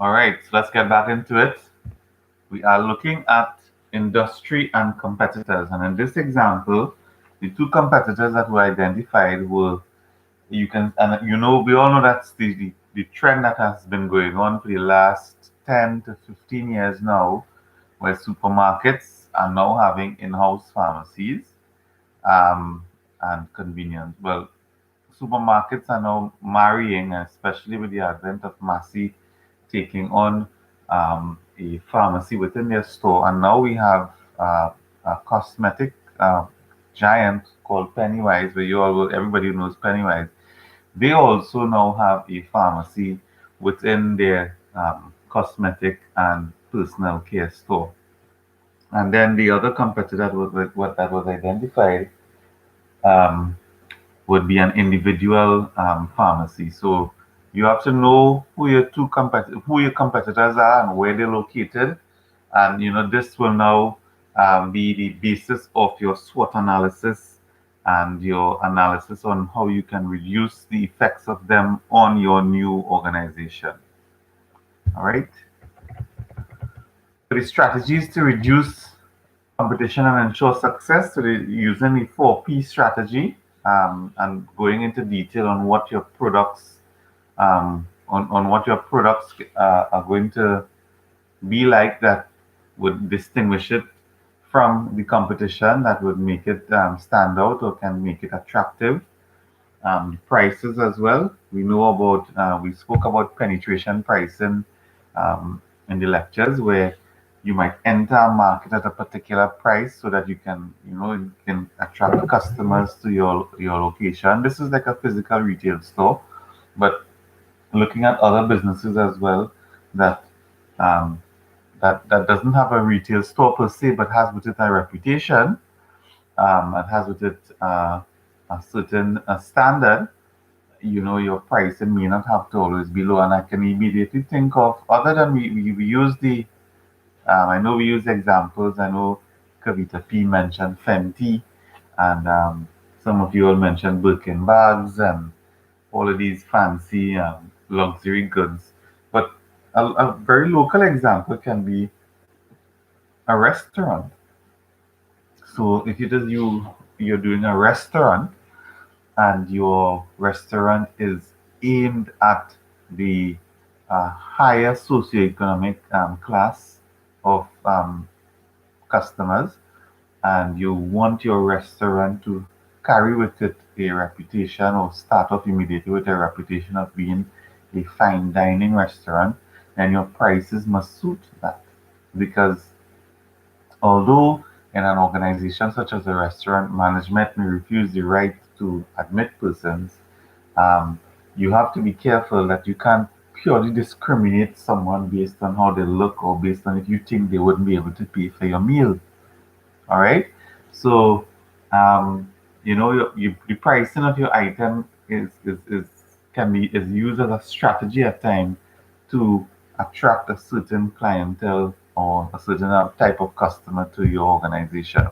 All right, so let's get back into it. We are looking at industry and competitors. And in this example, the two competitors that were identified were, you can, and you know, we all know that's the trend that has been going on for the last 10 to 15 years now, where supermarkets are now having in-house pharmacies and convenience. Well, supermarkets are now marrying, especially with the advent of Massy taking on a pharmacy within their store. And now we have a cosmetic giant called Pennywise, where everybody knows Pennywise. They also now have a pharmacy within their cosmetic and personal care store. And then the other competitor that was identified um, would be an individual pharmacy. So you have to know who your competitors are and where they're located, and this will now be the basis of your SWOT analysis and your analysis on how you can reduce the effects of them on your new organization. All right. So the strategies to reduce competition and ensure success. So using the 4P strategy and going into detail on what your products on what your products are going to be like that would distinguish it from the competition, that would make it stand out or can make it attractive. Prices as well. We spoke about penetration pricing in the lectures, where you might enter a market at a particular price so that you can attract customers to your location. This is like a physical retail store, but looking at other businesses as well that um, that doesn't have a retail store per se, but has with it a reputation, and has with it a certain standard. Your pricing may not have to always be low. And I can immediately think of, other than we use the I know we use examples. I know Kavita P mentioned Fenty, and some of you all mentioned Birkin bags and all of these fancy luxury goods. But a very local example can be a restaurant. So if it is you're doing a restaurant, and your restaurant is aimed at the higher socioeconomic class of customers, and you want your restaurant to carry with it a reputation, or start off immediately with a reputation of being a fine dining restaurant, then your prices must suit that. Because although in an organization such as a restaurant, management may refuse the right to admit persons, um, you have to be careful that you can't purely discriminate someone based on how they look, or based on if you think they wouldn't be able to pay for your meal. All right. So, the pricing of your item is can be is used as a strategy at time to attract a certain clientele or a certain type of customer to your organization.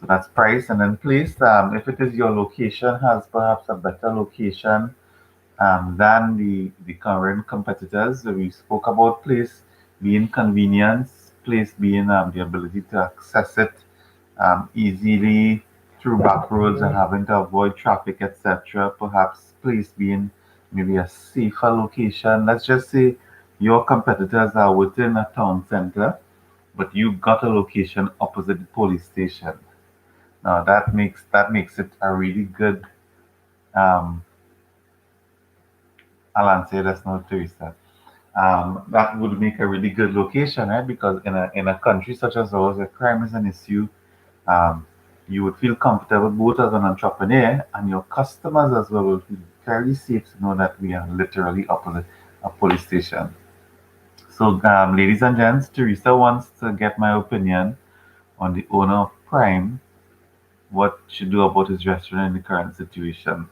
So that's price. And then place. If it is your location has perhaps a better location than the current competitors. So we spoke about place being convenience, place being the ability to access it easily through back roads and having to avoid traffic, etc. Perhaps place being maybe a safer location. Let's just say your competitors are within a town center, but you got a location opposite the police station. Now that makes it a really good. Um, I'll answer that's not Teresa. That would make a really good location, right? Because in a country such as ours, where crime is an issue, um, you would feel comfortable both as an entrepreneur and your customers as well will feel very safe to know that we are literally opposite a police station. So, ladies and gents, Teresa wants to get my opinion on the owner of Prime, what should do about his restaurant in the current situation.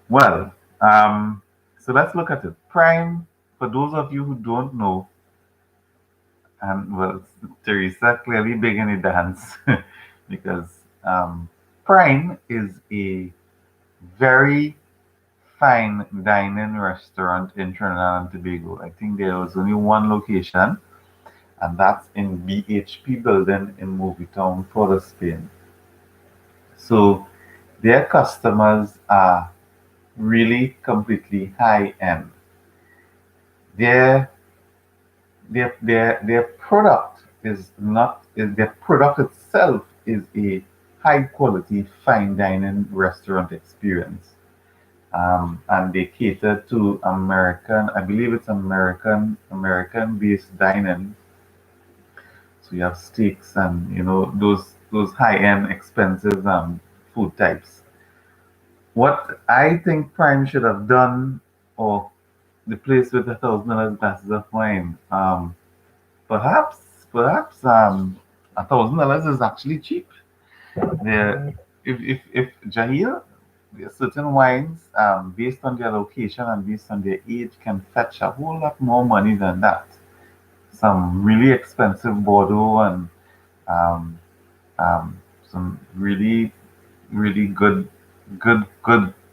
Well, so let's look at it. Prime, for those of you who don't know, and well, Teresa clearly big in the dance because Prime is a very fine dining restaurant in Trinidad and Tobago. I think there was only one location, and that's in BHP building in Movitown, Port Spain. So their customers are really completely high end. Their their product is not is their product itself is a high quality fine dining restaurant experience. And they cater to American, I believe it's American based dining. So you have steaks and those high end expensive food types. What I think Prime should have done, or the place with $1,000 glasses of wine, perhaps $1,000 is actually cheap. There, if Jahil, there are certain wines, based on their location and based on their age, can fetch a whole lot more money than that. Some really expensive Bordeaux and um, some really good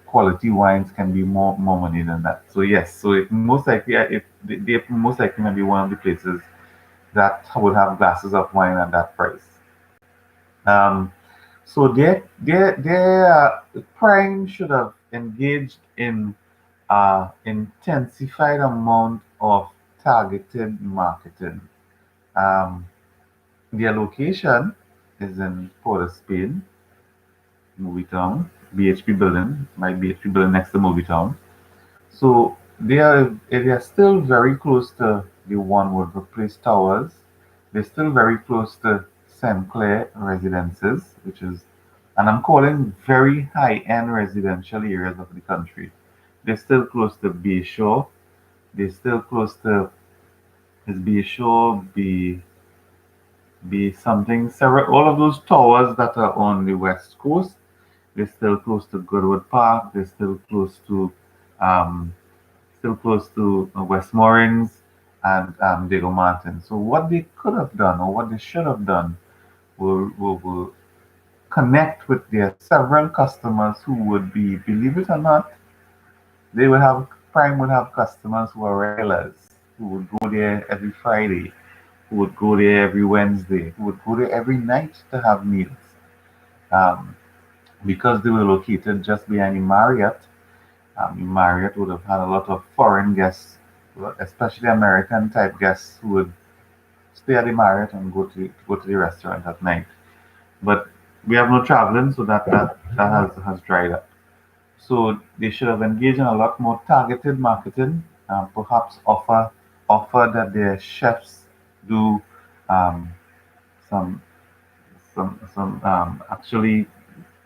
quality wines can be more money than that. So yes, so it most likely if they most likely might be one of the places that would have glasses of wine at that price. Um, so their Prime should have engaged in intensified amount of targeted marketing. Um, their location is in Port of Spain, Movie Town, BHP building, my BHP building next to Movie Town. So they are still very close to the One Woodbrook Place Towers. They're still very close to St. Clair residences, which is, and I'm calling very high-end residential areas of the country. They're still close to Bayshore. They're still close to is Bayshore, be something. Several all of those towers that are on the west coast. They're still close to Goodwood Park. They're um, still close to Westmoreland and Diego Martin. So what they could have done, or what they should have done, will connect with their several customers who would be, believe it or not, they would have Prime would have customers who are regulars, who would go there every Friday, who would go there every Wednesday, who would go there every night to have meals. Um, because they were located just behind the Marriott. Marriott would have had a lot of foreign guests, well, especially American type guests who would stay at the Marriott and go to the restaurant at night. But we have no traveling, so that has dried up. So they should have engaged in a lot more targeted marketing, perhaps offer that their chefs do um, some actually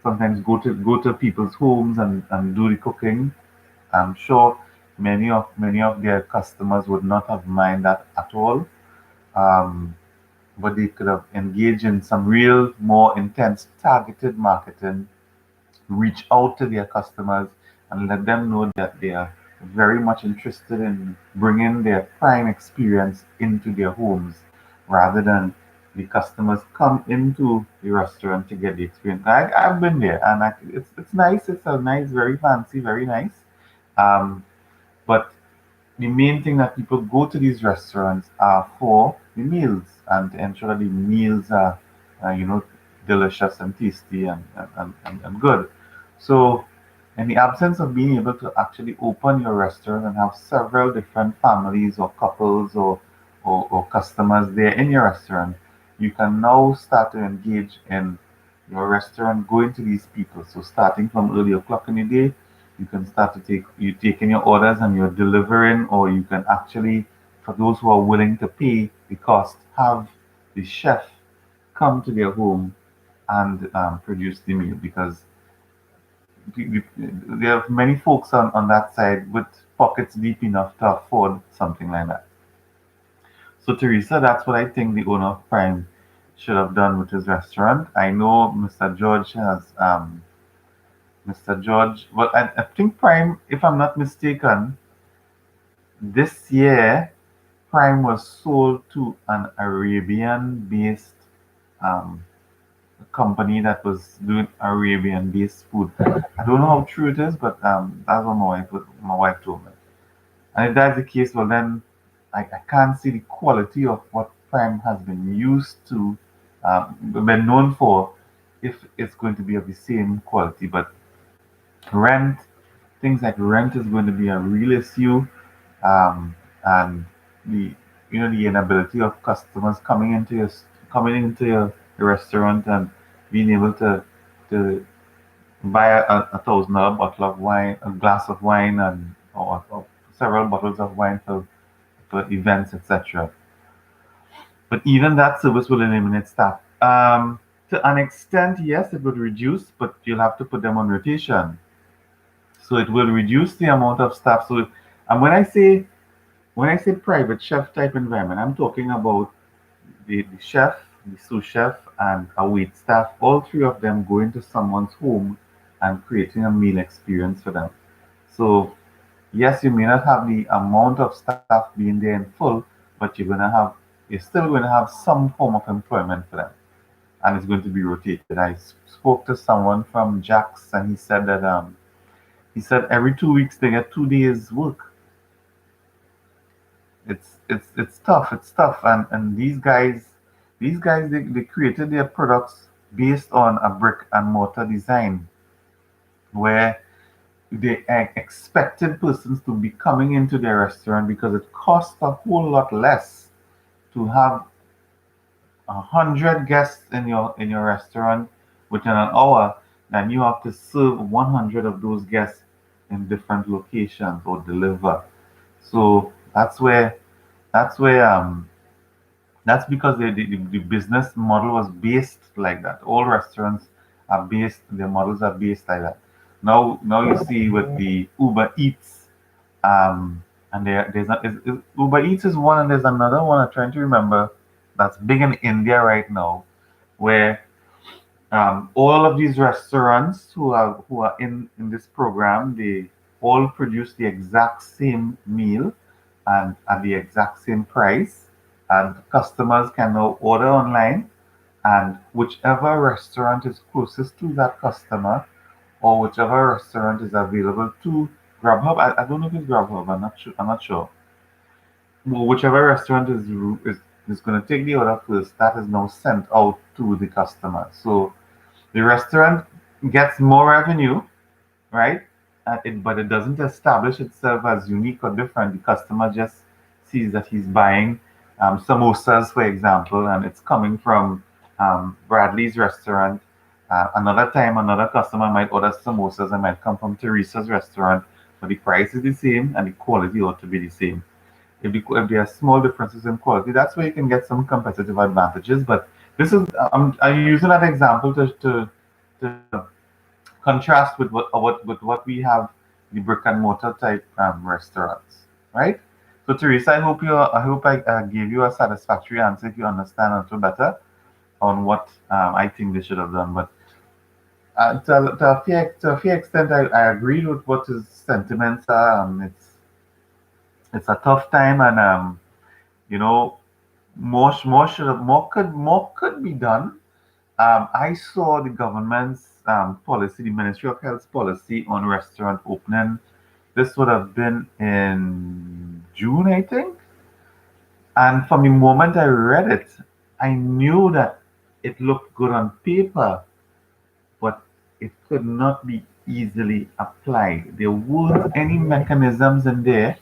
sometimes go to people's homes and do the cooking. I'm sure many of their customers would not have mind that at all. Um, but they could have engaged in some real, more intense, targeted marketing, reach out to their customers, and let them know that they are very much interested in bringing their prime experience into their homes rather than the customers come into the restaurant to get the experience. I've been there and it's nice. It's a nice, very fancy, very nice. Um, but the main thing that people go to these restaurants are for the meals and to ensure that the meals are, you know, delicious and tasty and good. So, in the absence of being able to actually open your restaurant and have several different families or couples or customers there in your restaurant, you can now start to engage in your restaurant going to these people. So, starting from early o'clock in the day, you can start to take in your orders and you're delivering, or you can actually, for those who are willing to pay the cost, have the chef come to their home and produce the meal because there are many folks on that side with pockets deep enough to afford something like that. So Teresa, that's what I think the owner of Prime should have done with his restaurant. I know Mr. George. Well, I think Prime, if I'm not mistaken, this year Prime was sold to an Arabian-based um, company that was doing Arabian-based food. I don't know how true it is, but that's what my wife told me. And if that's the case, well then I can't see the quality of what Prime has been used to, been known for, if it's going to be of the same quality. But rent, things like rent is going to be a real issue, and the the inability of customers coming into your restaurant and being able to buy a $1,000 bottle of wine, a glass of wine, and or several bottles of wine for events, etc. But even that service will eliminate staff. To an extent, yes, it would reduce, but you'll have to put them on rotation. So it will reduce the amount of staff. So, and when I say private chef type environment, I'm talking about the chef, the sous chef, and a wait staff. All three of them going to someone's home and creating a meal experience for them. So yes, you may not have the amount of staff being there in full, but you're still going to have some form of employment for them, and it's going to be rotated. I spoke to someone from Jack's, and he said every 2 weeks they get 2 days work. It's tough. It's tough, and these guys they created their products based on a brick and mortar design where they expected persons to be coming into their restaurant because it costs a whole lot less to have 100 guests in your restaurant within an hour than you have to serve 100 of those guests in different locations or deliver. So that's where that's because the business model was based like that. All restaurants their models are based like that. Now you see with the Uber Eats, and Uber Eats is one, and there's another one I'm trying to remember that's big in India right now, where all of these restaurants who are in this program, they all produce the exact same meal and at the exact same price, and customers can now order online, and whichever restaurant is closest to that customer, or whichever restaurant is available to Grubhub. I don't know if it's Grubhub. I'm not sure. Well, whichever restaurant is going to take the order first, that is now sent out to the customer. So the restaurant gets more revenue, right? But it doesn't establish itself as unique or different. The customer just sees that he's buying samosas, for example, and it's coming from Bradley's restaurant. Another time, another customer might order samosas and might come from Teresa's restaurant, but the price is the same and the quality ought to be the same. If there are small differences in quality, that's where you can get some competitive advantages. But this is I'm using that example to contrast with what we have the brick and mortar type restaurants, right? So Teresa, I hope I gave you a satisfactory answer. If you understand a little better on what I think they should have done, but to a fair extent, I agree with what his sentiments are. It's a tough time, and you know, more could be done. I saw the government's policy, the Ministry of Health's policy on restaurant opening. This would have been in June, I think. And from the moment I read it, I knew that it looked good on paper, but it could not be easily applied. There weren't any mechanisms in there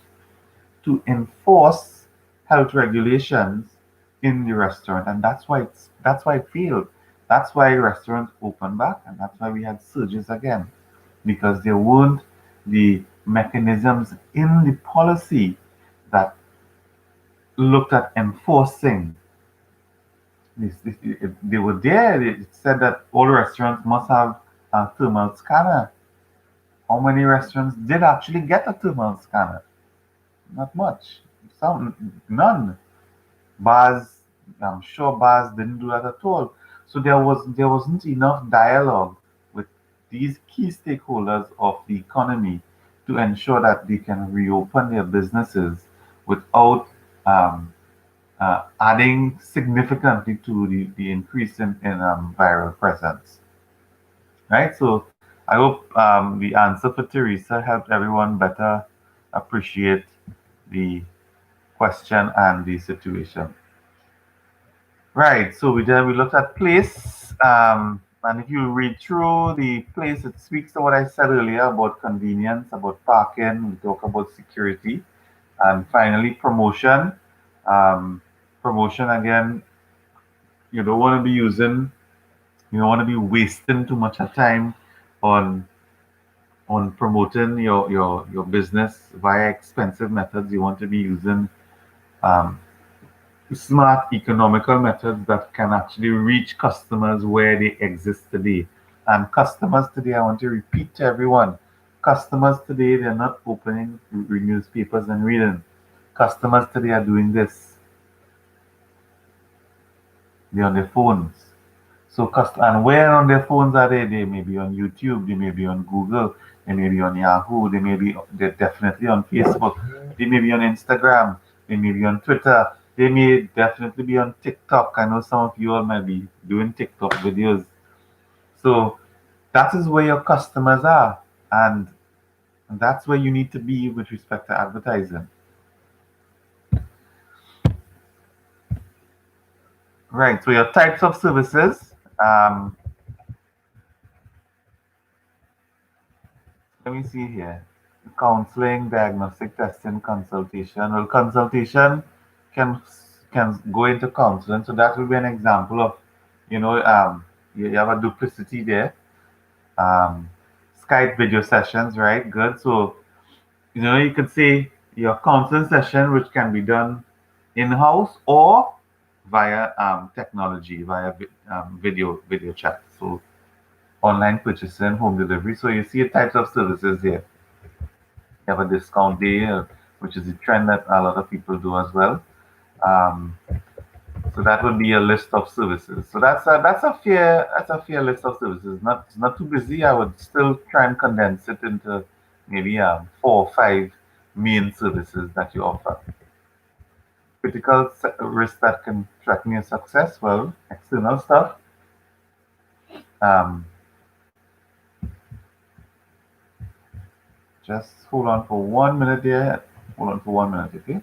to enforce health regulations in the restaurant, and that's why it failed. That's why restaurants opened back, and that's why we had surges again, because there weren't the mechanisms in the policy that looked at enforcing they were there. It said that all restaurants must have a thermal scanner. How many restaurants did actually get a thermal scanner? Not much. Some, none. Bars, I'm sure bars didn't do that at all. So there wasn't enough dialogue with these key stakeholders of the economy to ensure that they can reopen their businesses without um, adding significantly to the increase in viral presence. Right? So I hope the answer for Teresa helped everyone better appreciate the question and the situation. Right. So we looked at place, and if you read through the place, it speaks to what I said earlier about convenience, about parking. We talk about security, and finally promotion. Um, Promotion again. You don't want to be using. You don't want to be wasting too much of time on promoting your business via expensive methods. You want to be using um, smart economical methods that can actually reach customers where they exist today. And customers today, I want to repeat to everyone, customers today, they're not opening newspapers and reading. Customers today are doing this. They're on their phones. So, and where on their phones are they? They may be on YouTube, they may be on Google, they may be on Yahoo, they're definitely on Facebook, they may be on Instagram, they may be on Twitter, they may definitely be on TikTok. I know some of you all might be doing TikTok videos. So that is where your customers are, and that's where you need to be with respect to advertising. Right. So your types of services. Let me see here. Counseling, diagnostic testing, consultation. Well, consultation can can go into counseling. So that would be an example of, you know, you have a duplicity there. Um, Skype video sessions, right? Good. So, you could say your counseling session, which can be done in-house or via technology, via video chat. So online purchasing, home delivery. So you see types of services here. You have a discount day, which is a trend that a lot of people do as well. Um, so that would be a list of services. So that's a fair list of services. Not too busy. I would still try and condense it into maybe 4 or 5 main services that you offer. Critical risks that can threaten your success. Well, external stuff. Um, just hold on for 1 minute there. Hold on for 1 minute, okay?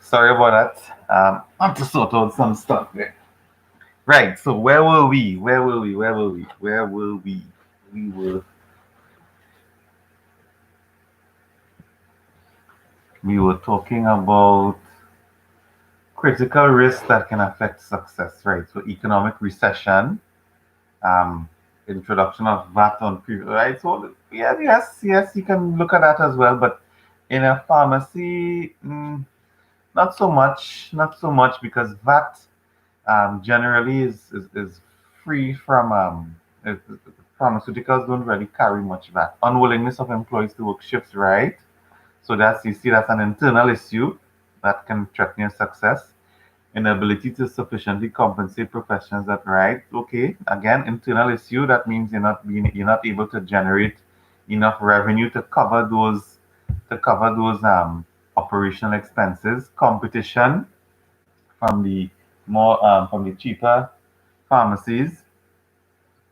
Sorry about that. I have to sort out some stuff there. Right. So where were we? Where were we? Where were we? Where were we? We were we were talking about critical risks that can affect success. Right. So economic recession, um, introduction of VAT on previous. Right. So yeah, yes, you can look at that as well. But in a pharmacy, not so much. Not so much because VAT generally is free from pharmaceuticals don't really carry much VAT. Unwillingness of employees to work shifts, right? So that's you see that's an internal issue that can threaten your success. Inability to sufficiently compensate professionals that right. Okay, again, internal issue. That means you're not able to generate enough revenue to cover those operational expenses. Competition from the more from the cheaper pharmacies.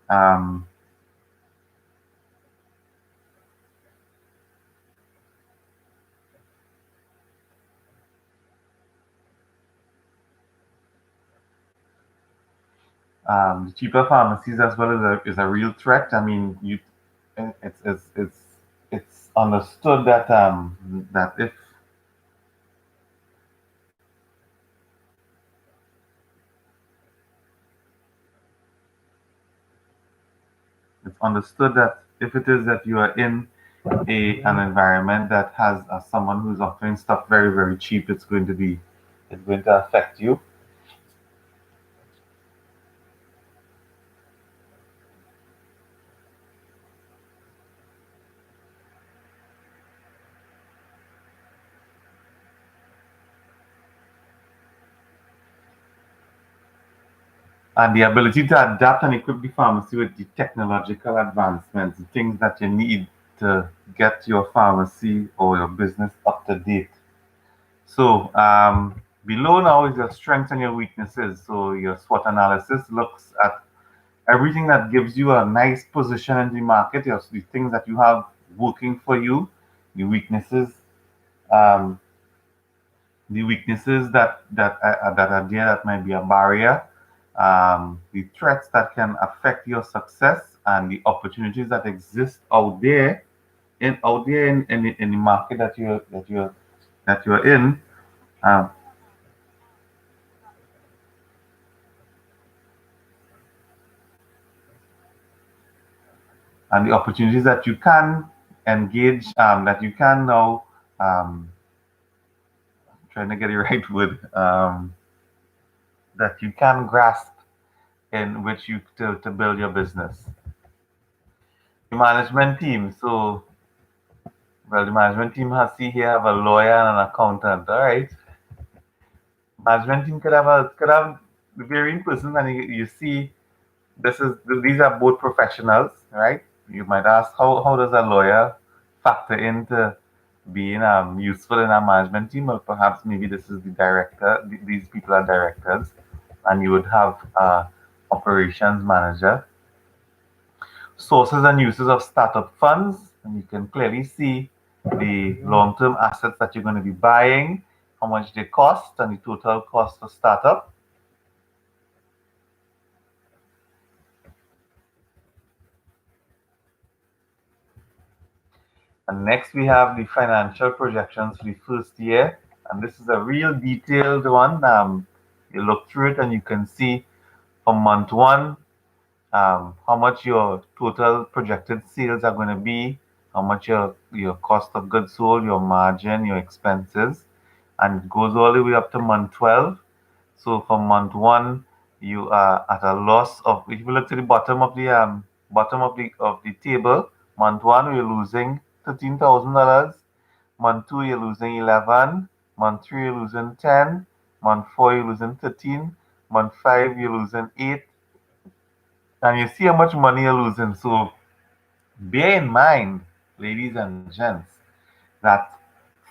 Um, the cheaper pharmacies as well is a real threat. I mean, it's it's it's it's understood that if it's understood that if it is that you are in a an environment that has someone who's offering stuff very cheap, it's going to affect you. And the ability to adapt and equip the pharmacy with the technological advancements, the things that you need to get your pharmacy or your business up to date. So below now is your strengths and your weaknesses. So your SWOT analysis looks at everything that gives you a nice position in the market, the things that you have working for you, the weaknesses, um, that are there that might be a barrier, the threats that can affect your success, and the opportunities that exist in the market that you're in. Um, and the opportunities that you can engage, that you can now, trying to get it right word, that you can grasp in which to build your business. The management team. So, well, the management team has see here have a lawyer and an accountant. All right, management team could have the varying persons, and you see this is these are both professionals, right? You might ask how does a lawyer factor into being useful in a management team? Well, perhaps maybe this is the director. These people are directors, and you would have operations manager. Sources and uses of startup funds, and you can clearly see the long-term assets that you're going to be buying, how much they cost, and the total cost of startup. And next we have the financial projections for the first year. And this is a real detailed one. You look through it and you can see from month one how much your total projected sales are going to be, how much your cost of goods sold, your margin, your expenses. And it goes all the way up to month 12. So for month one, you are at a loss of. If you look to the bottom of the table, month one you're losing $13,000. Month two you're losing 11. Month three you're losing 10. Month four you're losing 13. Month five you're losing 8. And you see how much money you're losing. So bear in mind, ladies and gents, that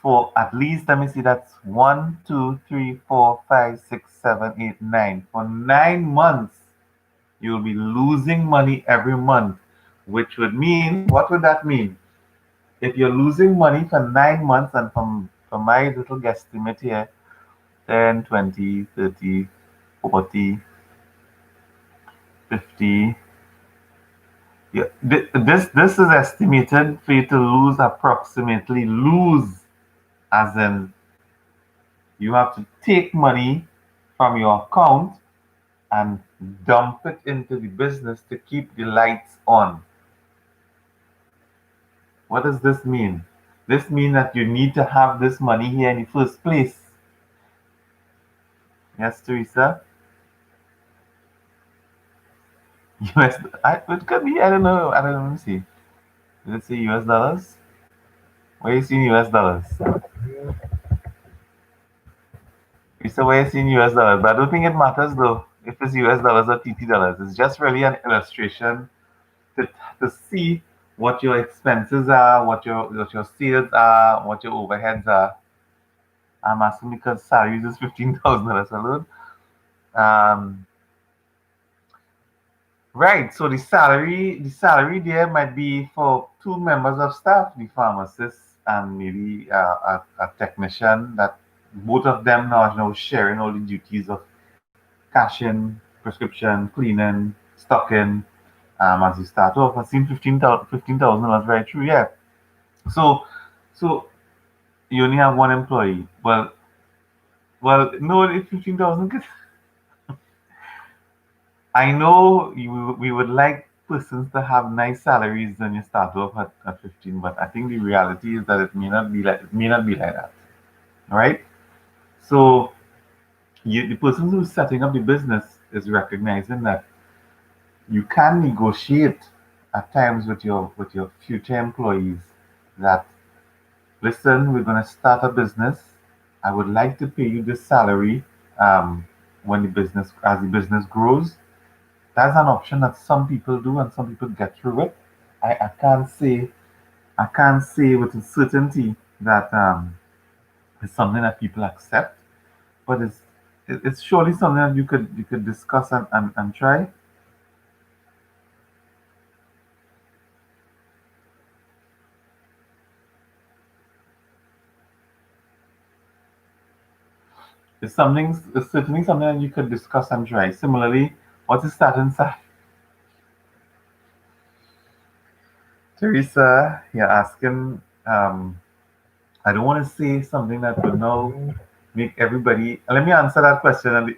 for at least, let me see, that's 1, 2, 3, 4, 5, 6, 7, 8, 9. For 9 months, you'll be losing money every month, which would mean, what would that mean? If you're losing money for 9 months, and from my little guesstimate here, 10, 20, 30, 40, 50. Yeah. This is estimated for you to lose as in you have to take money from your account and dump it into the business to keep the lights on. What does this mean? This means that you need to have this money here in the first place. Yes, Teresa? US, it could be, I don't know. I don't know. Let me see. Let's see US dollars. Where you seeing US dollars? You say where you seeing US dollars, but I don't think it matters though if it's US dollars or TT dollars. It's just really an illustration to, to see what your expenses are, what your sales are, what your overheads are. I'm asking because salaries is $15,000 alone. Um, right. So the salary there might be for two members of staff, the pharmacist and maybe a technician. That both of them now sharing all the duties of cashing, prescription, cleaning, stocking. As you start off, I seen 15,000 was very true. Yeah. So, so you only have one employee. Well, no, it's 15,000. I know we would like persons to have nice salaries when you start off at 15, but I think the reality is that it may not be like that. All right. So the person who's setting up the business is recognizing that you can negotiate at times with your future employees that listen, we're going to start a business. I would like to pay you this salary when the business grows. That's an option that some people do and some people get through it. I can't say with certainty that it's something that people accept, but it's surely something that you could discuss and try. It's certainly something that you could discuss and try. Similarly, what is starting salary? Teresa, you're asking. I don't want to say something that will now make everybody. Let me answer that question at the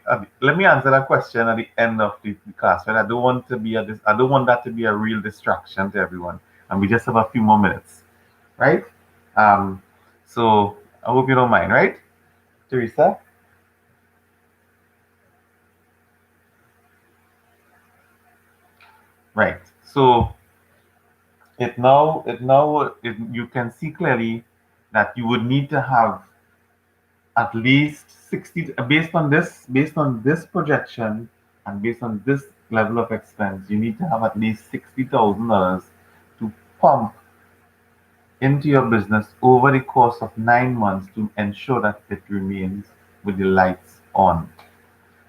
end of the class. Right? I don't want that to be a real distraction to everyone, and we just have a few more minutes, right? Um, so I hope you don't mind, right, Teresa? Right. So you can see clearly that you would need to have at least 60 based on this projection and based on this level of expense, you need to have at least $60,000 to pump into your business over the course of 9 months to ensure that it remains with the lights on.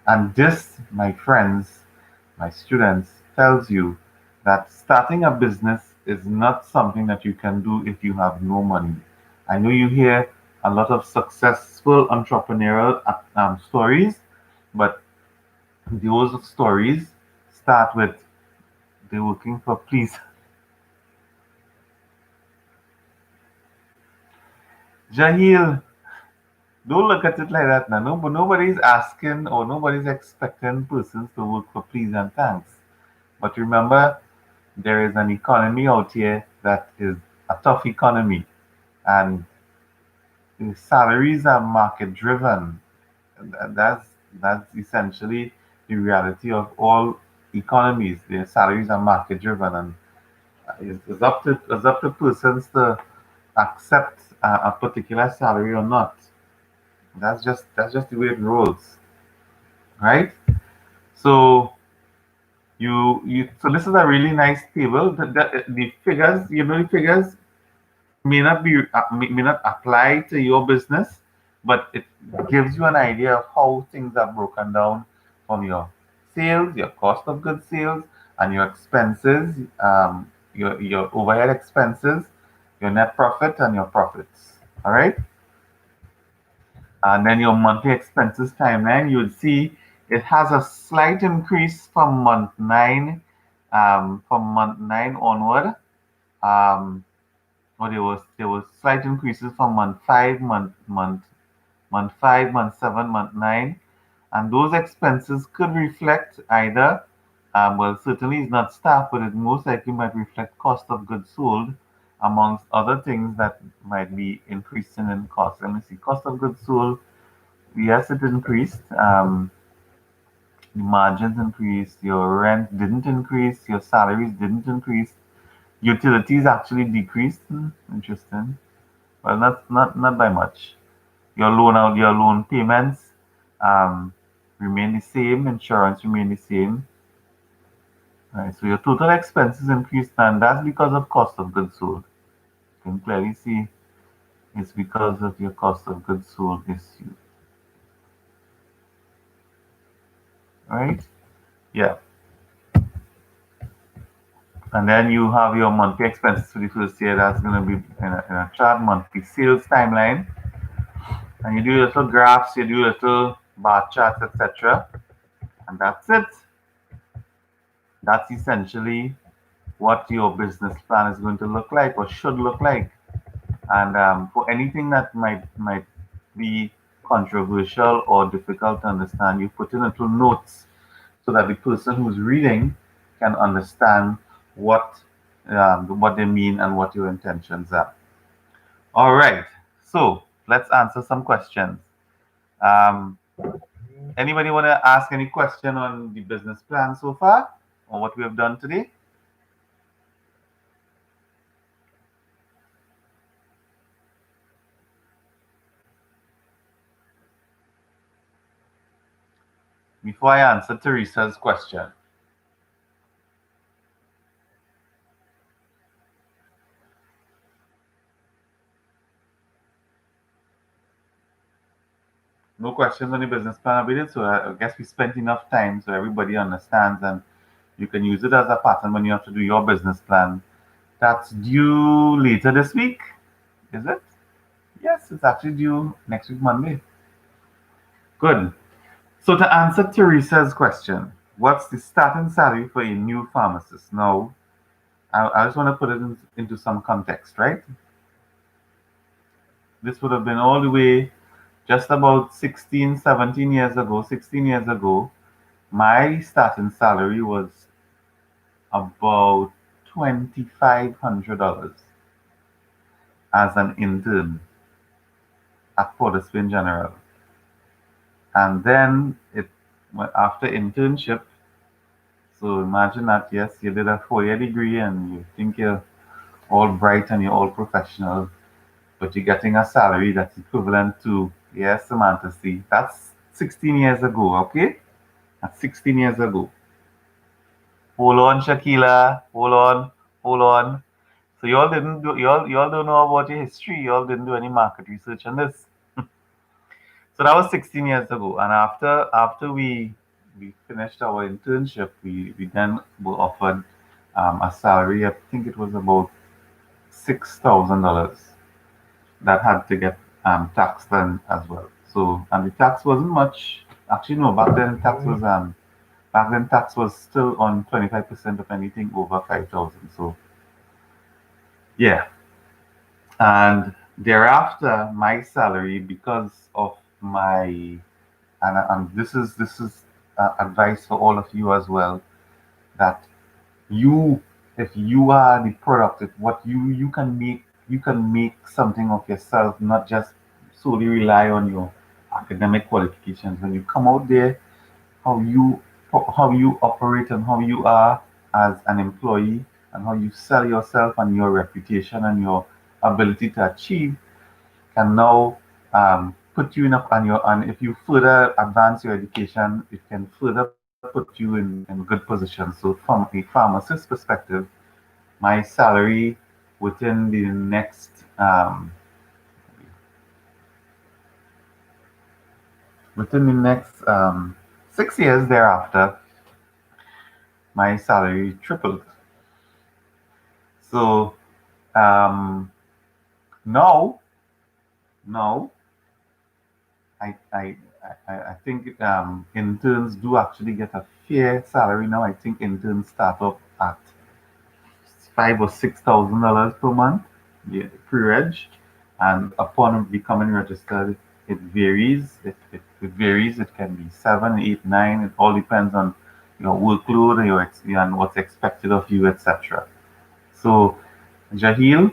And this, my friends, my students, tells you that starting a business is not something that you can do if you have no money. I know you hear a lot of successful entrepreneurial stories, but those stories start with they're working for please. Jahil, don't look at it like that now. No, but nobody's asking or nobody's expecting persons to work for please and thanks. But remember, there is an economy out here that is a tough economy, and the salaries are market driven. That's essentially the reality of all economies. Their salaries are market driven, and it's up to persons to accept a particular salary or not. That's just the way it rolls, right? So so this is a really nice table. The figures, the figures may not apply to your business, but it gives you an idea of how things are broken down from your sales, your cost of goods sales, and your expenses, your overhead expenses, your net profit, and your profits. All right. And then your monthly expenses timeline, you'll see it has a slight increase from month nine, onward. Um, or there was slight increases from month five, month five, month seven, month nine, and those expenses could reflect either, well, certainly it's not staff, but it most likely might reflect cost of goods sold, amongst other things that might be increasing in cost. Let me see, cost of goods sold. Yes, it increased. The margins increased. Your rent didn't increase. Your salaries didn't increase. Utilities actually decreased. Interesting. Well, not by much. Your loan payments um, remain the same. Insurance remain the same. Right. So your total expenses increased, and that's because of cost of goods sold. You can clearly see it's because of your cost of goods sold issue. Right? Yeah. And then you have your monthly expenses for the first year. That's going to be in a chart, monthly sales timeline. And you do little graphs, you do little bar charts, etc. And that's it. That's essentially what your business plan is going to look like or should look like. And for anything that might be controversial or difficult to understand, you put in little notes so that the person who's reading can understand what they mean and what your intentions are. All right, so let's answer some questions. Um, Anybody want to ask any question on the business plan so far or what we have done today? Before I answer Teresa's question. No questions on the business plan updated, so I guess we spent enough time so everybody understands and you can use it as a pattern when you have to do your business plan. That's due later this week, is it? Yes, it's actually due next week, Monday. Good. So to answer Teresa's question, what's the starting salary for a new pharmacist? Now, I just want to put it into some context, right? This would have been all the way just about 16, 17 years ago, 16 years ago. My starting salary was about $2,500 as an intern at Porterspin General. And then after internship, so imagine that, yes, you did a 4-year degree and you think you're all bright and you're all professional, but you're getting a salary that's equivalent to, yes, Samantha, see, that's 16 years ago, okay? That's 16 years ago. Hold on, Shakila. Hold on. So y'all didn't do y'all don't know about your history. Y'all didn't do any market research on this. So that was 16 years ago. And after we finished our internship, we then were offered a salary. I think it was about $6,000 that had to get taxed then as well. So and the tax wasn't much. Actually, no. Back then tax was still on 25% of anything over 5,000. So yeah, and thereafter my salary because of my and this is advice for all of you as well that you if you are the product if what you can make something of yourself, not just solely rely on your academic qualifications. When you come out there, how you how you operate and how you are as an employee and how you sell yourself and your reputation and your ability to achieve can now put you in a and your and if you further advance your education, it can further put you in good position. So from a pharmacist perspective, my salary within the next within the next 6 years thereafter, my salary tripled. So um, now, now I think interns do actually get a fair salary now. I think interns start off at $5,000 or $6,000 per month, yeah, pre-reg, and upon becoming registered, it varies. It varies. It can be seven, eight, nine. It all depends on your workload and and what's expected of you, etc. So, Jahil,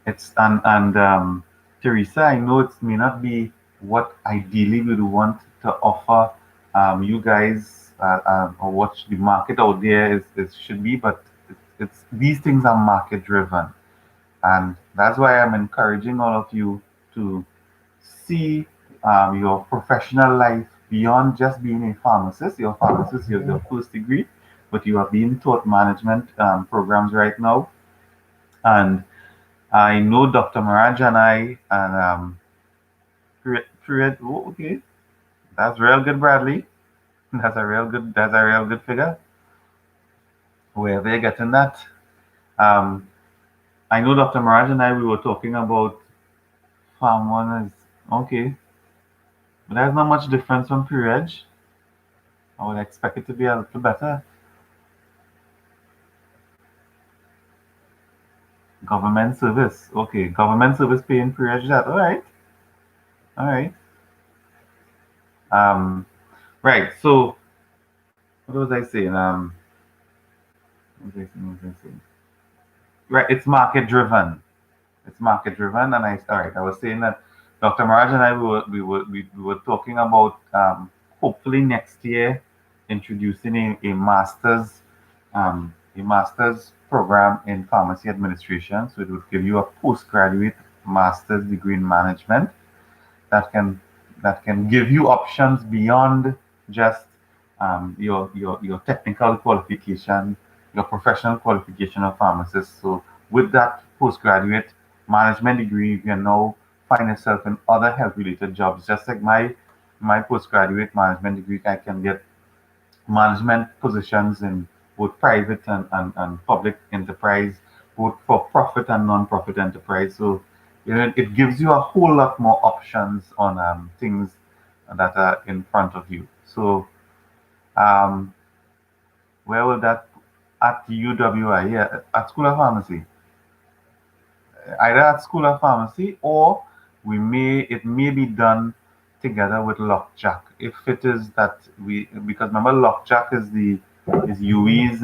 it's and Teresa, I know it may not be what ideally we would want to offer you guys or what the market out there is should be, but it's these things are market driven, and that's why I'm encouraging all of you to see your professional life beyond just being a pharmacist. You're a pharmacist, you have your first degree, but you are being taught management programs right now, and I know Dr. Maraj and I and okay, that's real good, Bradley. That's a real good figure. Where they're getting that. Um, I know Dr. Maraj and I we were talking about farm one is okay, but there's not much difference from pre-reg. I would expect it to be a little better. Government service, okay, government service paying pre-reg that. All right, all right. Um, right. So what was I saying? What was I saying? Right, it's market driven. It's market driven, and all right. I was saying that Dr. Maraj and I we were talking about hopefully next year introducing a master's program in pharmacy administration. So it would give you a postgraduate master's degree in management that can give you options beyond just your technical qualification, your professional qualification of pharmacist. So with that postgraduate management degree, you can now find yourself in other health related jobs. Just like my postgraduate management degree, I can get management positions in both private and public enterprise, both for profit and non-profit enterprise. So, it gives you a whole lot more options on things that are in front of you. So, um, where will that at UWI? Yeah, at School of Pharmacy, either at School of Pharmacy or it may be done together with Lockjack. If it is that we because remember Lockjack is UE's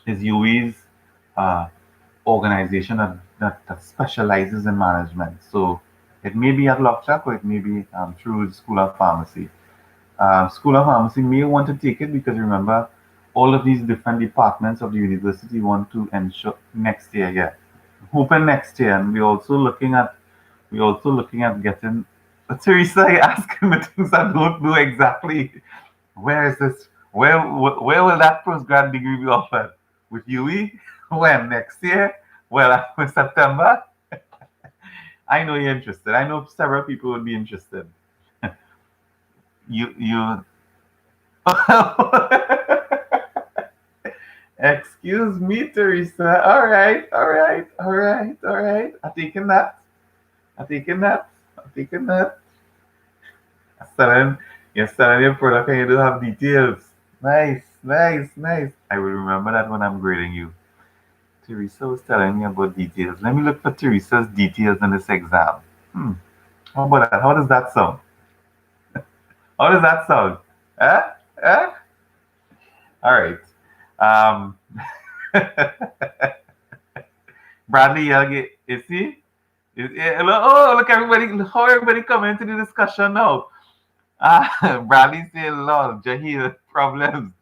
is UE's uh, organization that specializes in management. So it may be at Lockjack or it may be through the School of Pharmacy. School of Pharmacy may want to take it because remember, all of these different departments of the university want to ensure next year, yeah, open next year, and we're also looking at getting. Teresa, you asking me things I don't know exactly. Where is this? Where will that postgrad degree be offered? With UE? When next year? Well, after September. I know you're interested. I know several people would be interested. You. Excuse me, Teresa. All right, all right, all right, all right. I'm taking that. I'm taking that. I'm taking that. Selling, you're selling your product and you don't have details. Nice, nice, nice. I will remember that when I'm grading you. Teresa was telling me about details. Let me look for Teresa's details in this exam. Hmm. How about that? How does that sound? How does that sound? Eh? Eh? All right. Um, Bradley, is he? Oh, look, everybody, how everybody coming into the discussion now. Bradley saying, Lord, Jahil, problems.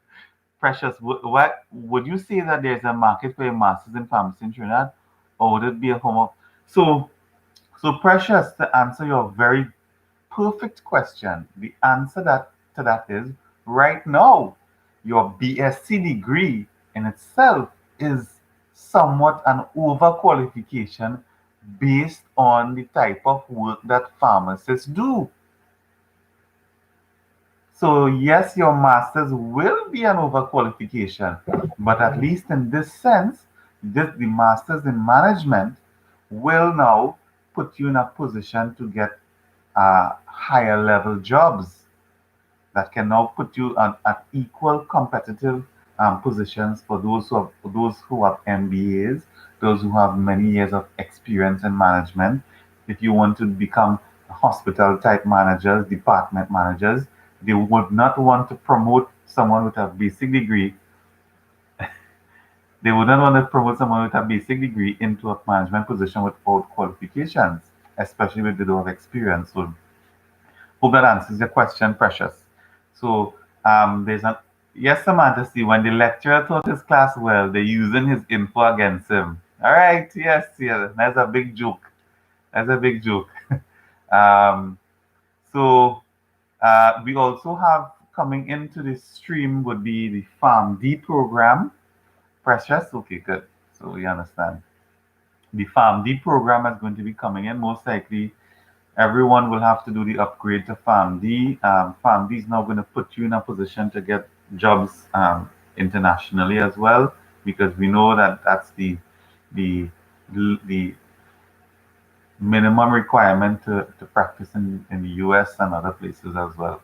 Precious, what would you say that there's a market for a master's in pharmacy in Trinidad, or would it be a home of? So, Precious, to answer your very perfect question, the answer to that is right now, your BSc degree in itself is somewhat an overqualification based on the type of work that pharmacists do. So yes, your masters will be an overqualification, but at least in this sense, the masters in management will now put you in a position to get higher level jobs that can now put you at equal competitive positions for those who have MBAs, those who have many years of experience in management. If you want to become hospital type managers, department managers, they would not want to promote someone with a basic degree. They would not want to promote someone with a basic degree into a management position without qualifications, especially with the law of experience. So hope that answers your question, Precious. So there's an yes, Samantha. See, when the lecturer taught his class well, they're using his info against him. All right, yes, yes, that's a big joke. That's a big joke. um, so we also have coming into the stream would be the Farm D program. Precious, okay, good. So we understand. The Farm D program is going to be coming in most likely everyone will have to do the upgrade to FAMD. FAMD is now going to put you in a position to get jobs internationally as well, because we know that that's the the minimum requirement to practice in the US and other places as well.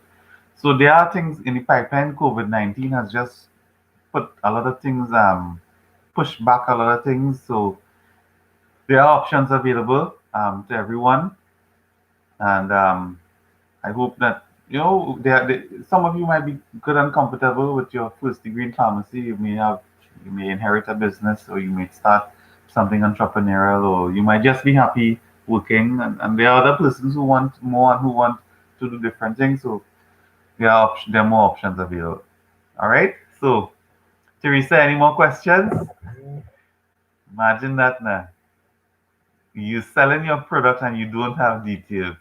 So there are things in the pipeline. COVID-19 has just put a lot of things, pushed back a lot of things. So there are options available to everyone, and I hope that some of you might be good and comfortable with your first degree in pharmacy. You may inherit a business, or you may start something entrepreneurial, or you might just be happy working. And there are other persons who want more and who want to do different things. So there are more options available. All right. So Teresa, any more questions? Imagine that now. You selling your product and you don't have details.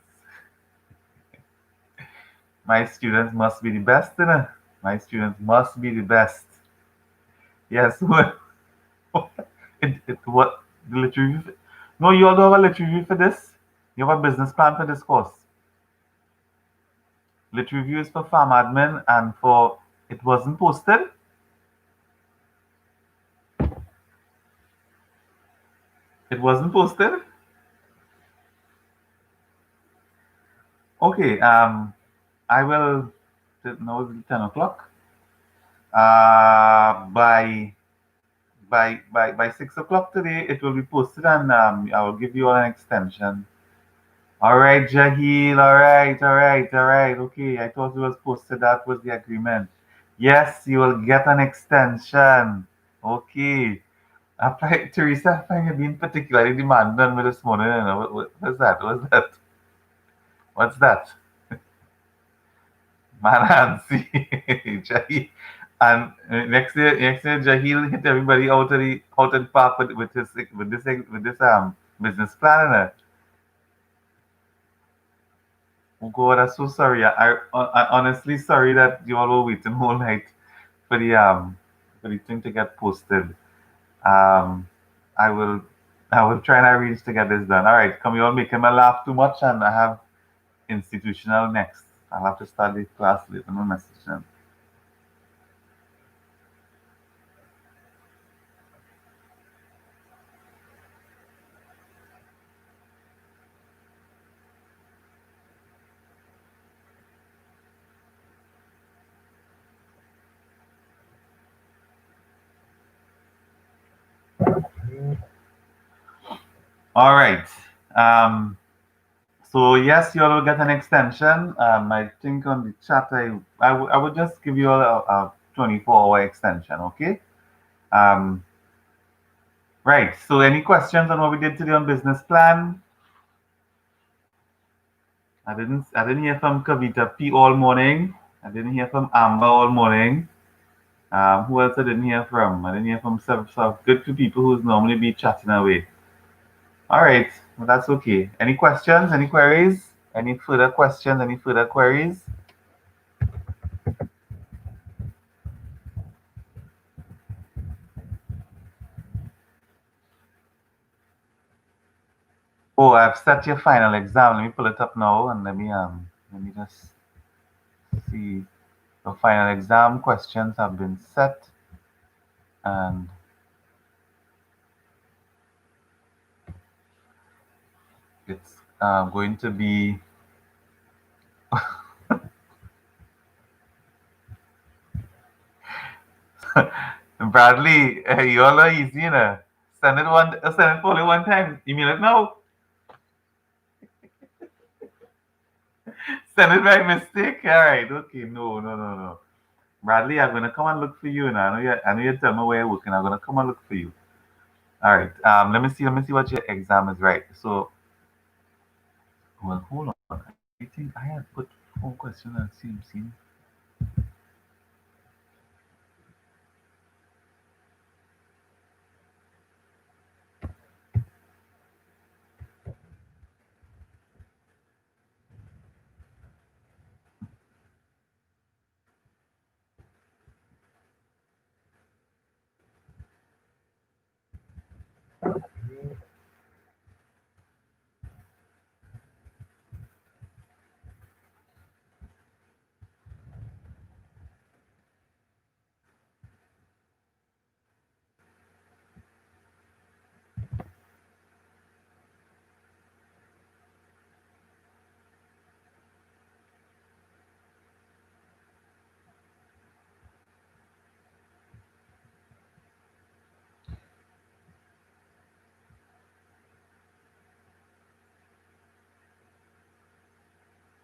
My students must be the best, innit? My students must be the best. Yes, what? What? The literature review? No, you all don't have a literature review for this? You have a business plan for this course? Literature review is for farm admin and for... It wasn't posted? It wasn't posted? Okay, I will... Now it's 10 o'clock. By 6 o'clock today, it will be posted, and I will give you all an extension. All right, Jahil. All right, all right, all right. Okay, I thought it was posted. That was the agreement. Yes, you will get an extension. Okay. Teresa, I find you being particularly demanding on me this morning. You know. What's that? What's that? What's that? Manansi. Jahil. And next year, Jahil hit everybody out of the park with this business plan. Oh God, I'm so sorry. I honestly sorry that you all were waiting all night for the thing to get posted. Um, I will I will try and arrange to get this done. All right, come you all making me laugh too much, and I have institutional next. I'll have to start the class later. No message them. All right. Um, so yes, you all will get an extension. I think on the chat, I would just give you all a 24-hour extension. Okay. Um, Right. So, any questions on what we did today on business plan? I didn't hear from Kavita P all morning. I didn't hear from Amber all morning. Who else I didn't hear from? I didn't hear from some good two people who's normally be chatting away. All right. Well, that's okay. Any questions? Any queries? Any further questions? Any further queries? Oh, I've set your final exam. Let me pull it up now and let me just see. The final exam questions have been set, and it's going to be Bradley, you all are easy, you know. Send it for only one time. You mean it now? Send it by mistake. All right, okay, no, no, no, no. Bradley, I'm gonna come and look for you. Now I know you tell me where you're working. I'm gonna come and look for you. All right. Let me see what your exam is right. So, well, hold on. I think I had put four questions on CMC.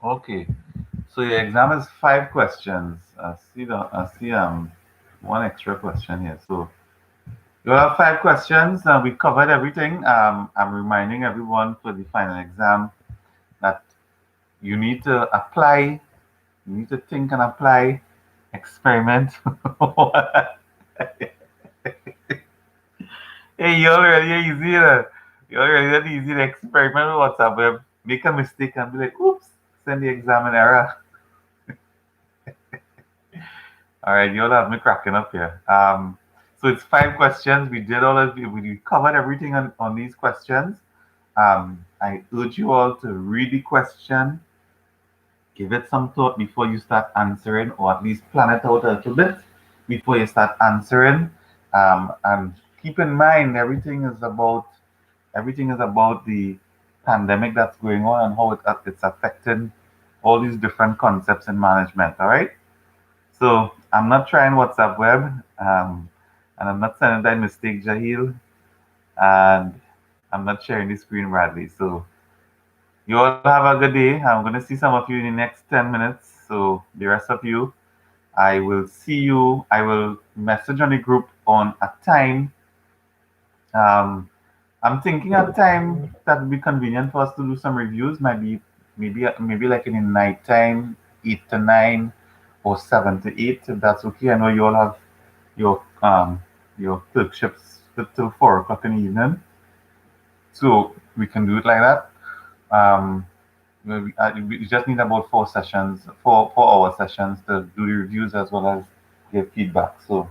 Okay. So your exam is five questions. I see one extra question here. So you have five questions. We covered everything. I'm reminding everyone for the final exam that you need to apply, you need to think and apply, experiment. Hey, you already easy. You already easy to experiment with WhatsApp web. Make a mistake and be like, oops, send the exam an error. All right, you'll have me cracking up here. So it's five questions. We did all of we covered everything on these questions. I urge you all to read the question, give it some thought before you start answering, or at least plan it out a little bit before you start answering. And keep in mind everything is about the pandemic that's going on and how it's affecting all these different concepts in management. All right. So I'm not trying WhatsApp web, and I'm not sending that mistake, Jahil, and I'm not sharing the screen badly. So you all have a good day. I'm gonna see some of you in the next 10 minutes. So the rest of you, I will see you. I will message on the group on a time. Um, I'm thinking a time that would be convenient for us to do some reviews. Maybe like in the night time, 8 to 9 or 7 to 8, if that's okay. I know you all have your clerkships till 4 o'clock in the evening, so we can do it like that. Um, we just need about 4 sessions, 4 4 hour sessions to do the reviews as well as give feedback. So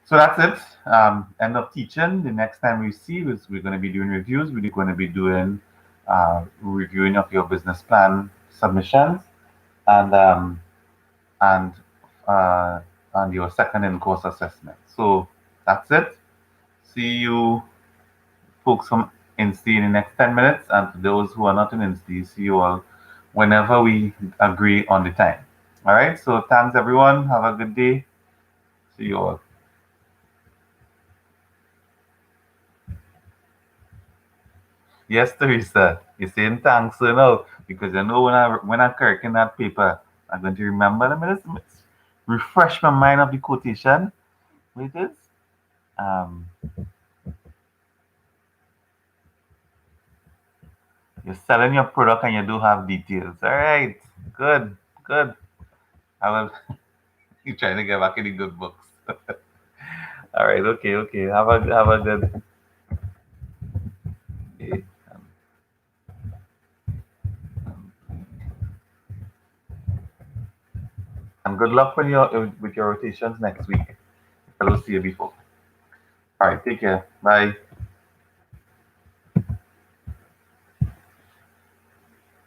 so that's it. End of teaching. The next time we see is we're going to be doing reviews. We're going to be doing reviewing of your business plan submissions and and uh, and your second in course assessment. So that's it. See you folks from INSTI in the next 10 minutes. And to those who are not in INSTI, see you all whenever we agree on the time. All right. So thanks, everyone. Have a good day. See you all. Yes, Teresa. You're saying thanks, you know, because you know when I'm correcting that paper, I'm going to remember. Let me refresh my mind of the quotation. Wait, it is. Um, you're selling your product and you do have details. All right. Good. Good. I will. You're trying to get back in the good books. All right. Okay. Okay. Have a good day. And good luck with your rotations next week. I will see you before. All right. Take care. Bye.